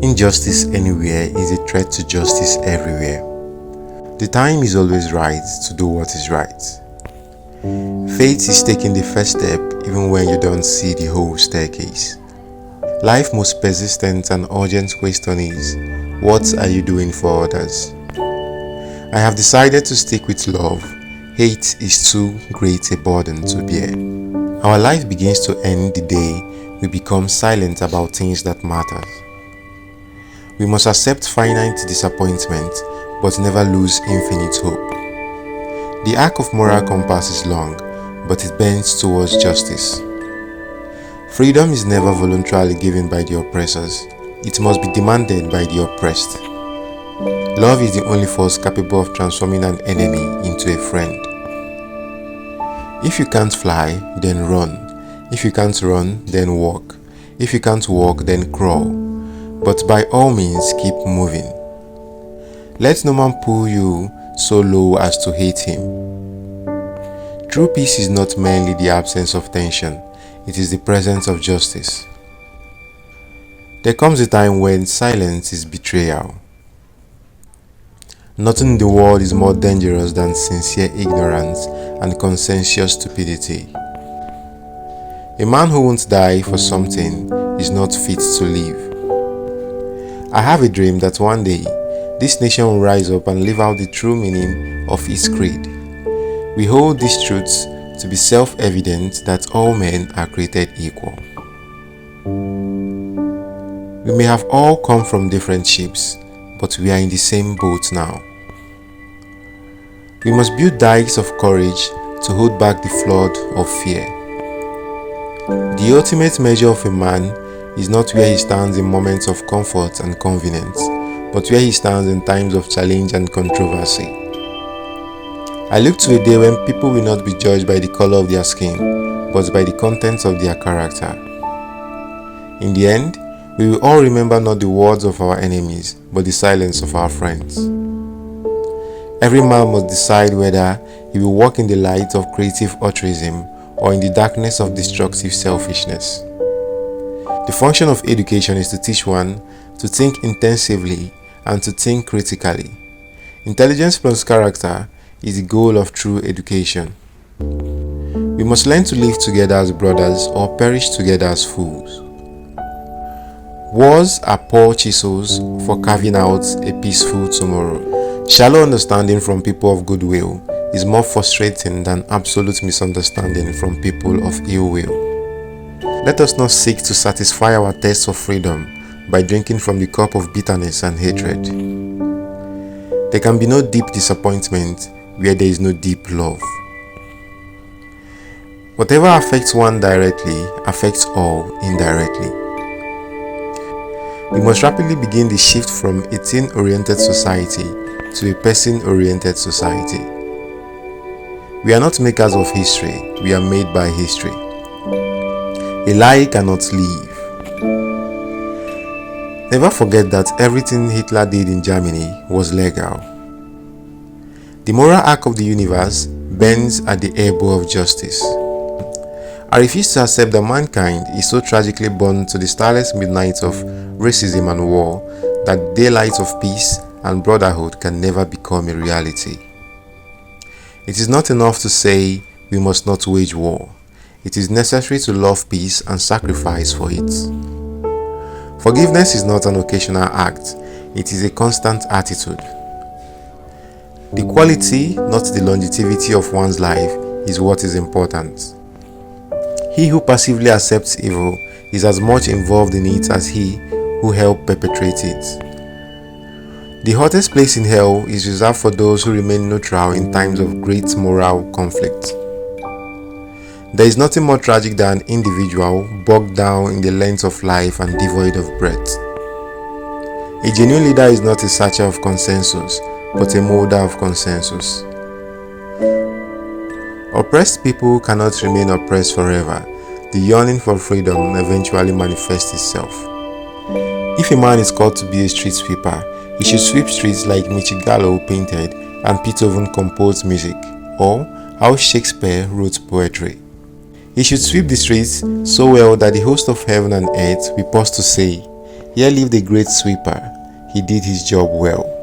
Injustice anywhere is a threat to justice everywhere. The time is always right to do what is right. Faith is taking the first step even when you don't see the whole staircase. Life's most persistent and urgent question is, what are you doing for others? I have decided to stick with love. Hate is too great a burden to bear. Our life begins to end the day we become silent about things that matter. We must accept finite disappointment, but never lose infinite hope. The arc of moral compass is long, but it bends towards justice. Freedom is never voluntarily given by the oppressors. It must be demanded by the oppressed. Love is the only force capable of transforming an enemy into a friend. If you can't fly, then run. If you can't run, then walk. If you can't walk, then crawl. But by all means, keep moving. Let no man pull you so low as to hate him. True peace is not merely the absence of tension, it is the presence of justice. There comes a time when silence is betrayal. Nothing in the world is more dangerous than sincere ignorance and conscientious stupidity. A man who won't die for something is not fit to live. I have a dream that one day, this nation will rise up and live out the true meaning of its creed. We hold these truths to be self-evident that all men are created equal. We may have all come from different ships, but we are in the same boat now. We must build dikes of courage to hold back the flood of fear. The ultimate measure of a man is not where he stands in moments of comfort and convenience, but where he stands in times of challenge and controversy. I look to a day when people will not be judged by the color of their skin, but by the contents of their character. In the end, we will all remember not the words of our enemies, but the silence of our friends. Every man must decide whether he will walk in the light of creative altruism or in the darkness of destructive selfishness. The function of education is to teach one to think intensively and to think critically. Intelligence plus character is the goal of true education. We must learn to live together as brothers or perish together as fools. Wars are poor chisels for carving out a peaceful tomorrow. Shallow understanding from people of goodwill is more frustrating than absolute misunderstanding from people of ill will. Let us not seek to satisfy our thirst for freedom by drinking from the cup of bitterness and hatred. There can be no deep disappointment where there is no deep love. Whatever affects one directly affects all indirectly. We must rapidly begin the shift from a thing-oriented society to a person-oriented society. We are not makers of history, we are made by history. A lie cannot live. Never forget that everything Hitler did in Germany was legal. The moral arc of the universe bends at the elbow of justice. I refuse to accept that mankind is so tragically born to the starless midnight of racism and war that the daylight of peace and brotherhood can never become a reality. It is not enough to say we must not wage war. It is necessary to love peace and sacrifice for it. Forgiveness is not an occasional act, it is a constant attitude. The quality, not the longevity of one's life, is what is important. He who passively accepts evil is as much involved in it as he who helped perpetrate it. The hottest place in hell is reserved for those who remain neutral in times of great moral conflict. There is nothing more tragic than an individual bogged down in the length of life and devoid of breath. A genuine leader is not a searcher of consensus, but a molder of consensus. Oppressed people cannot remain oppressed forever. The yearning for freedom eventually manifests itself. If a man is called to be a street sweeper, he should sweep streets like Michigallo painted and Beethoven composed music, or how Shakespeare wrote poetry. He should sweep the streets so well that the host of heaven and earth will pause to say, Here lived a great sweeper. He did his job well.